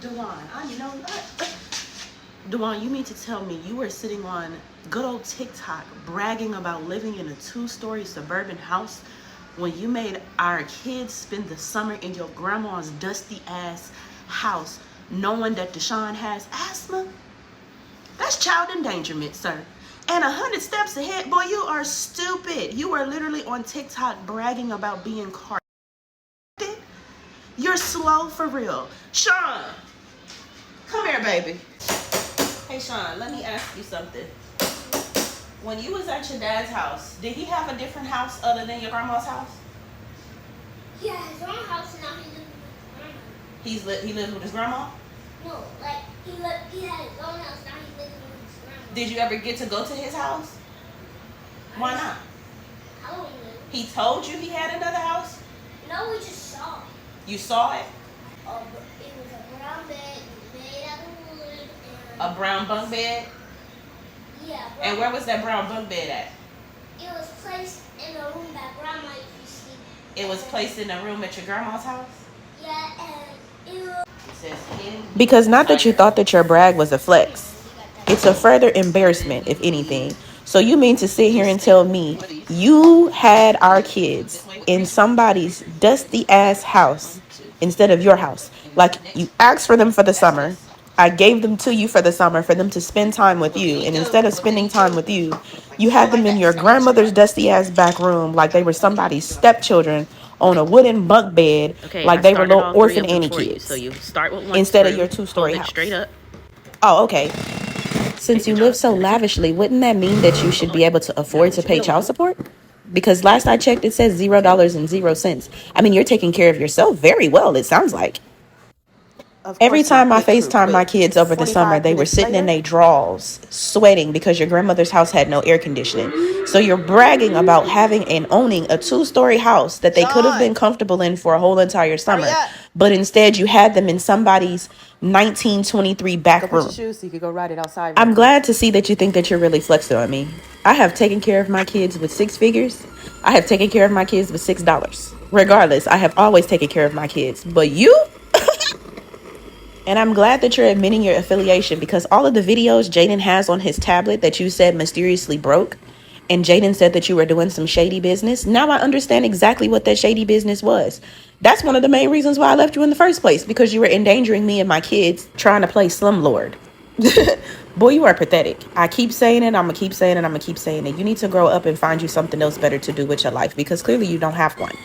Dewan, I know that. Dewan, you mean to tell me you were sitting on good old TikTok bragging about living in a 2-story suburban house when you made our kids spend the summer in your grandma's dusty ass house knowing that Deshaun has asthma? That's child endangerment, sir. And 100 steps ahead, boy, you are stupid. You are literally on TikTok bragging about being carded. You're slow for real. Sean, come here, baby. Hey, Sean, let me ask you something. When you was at your dad's house, did he have a different house other than your grandma's house? He had his own house and now he lives with his grandma. He lives with his grandma? No, like he had his own house, now he lives with his grandma. Did you ever get to go to his house? Why not? I don't know. He told you he had another house? No, we just saw it. You saw it? It was a brown bed made out of wood. A brown bunk bed? Yeah. And where was that brown bunk bed at? It was placed in a room that grandma used to sleep. It was placed in a room at your grandma's house? Yeah, and it was... Because not that you thought that your brag was a flex. It's a further embarrassment, if anything. So you mean to sit here and tell me you had our kids in somebody's dusty ass house instead of your house? Like, you asked for them for the summer. I gave them to you for the summer for them to spend time with you. And instead of spending time with you, you had them in your grandmother's dusty ass back room like they were somebody's stepchildren on a wooden bunk bed, like they were little orphan Annie kids. So you start with one instead screw, of your 2-story house. Straight up. Oh, okay. Since you live so lavishly, wouldn't that mean that you should be able to afford to pay child support? Because last I checked, it says $0.00. I mean, you're taking care of yourself very well, it sounds like. Every time I FaceTime my kids over the summer, they were sitting in their drawers, sweating because your grandmother's house had no air conditioning. So you're bragging about having and owning a 2-story house that they could have been comfortable in for a whole entire summer. But instead, you had them in somebody's 1923 back room. So you could go ride it outside. I'm glad to see that you think that you're really flexing on me. I have taken care of my kids with 6 figures. I have taken care of my kids with $6. Regardless, I have always taken care of my kids. But you... And I'm glad that you're admitting your affiliation, because all of the videos Jaden has on his tablet that you said mysteriously broke, and Jaden said that you were doing some shady business. Now I understand exactly what that shady business was. That's one of the main reasons why I left you in the first place, because you were endangering me and my kids trying to play slumlord. Boy, you are pathetic. I keep saying it. I'm going to keep saying it. I'm going to keep saying it. You need to grow up and find you something else better to do with your life, because clearly you don't have one.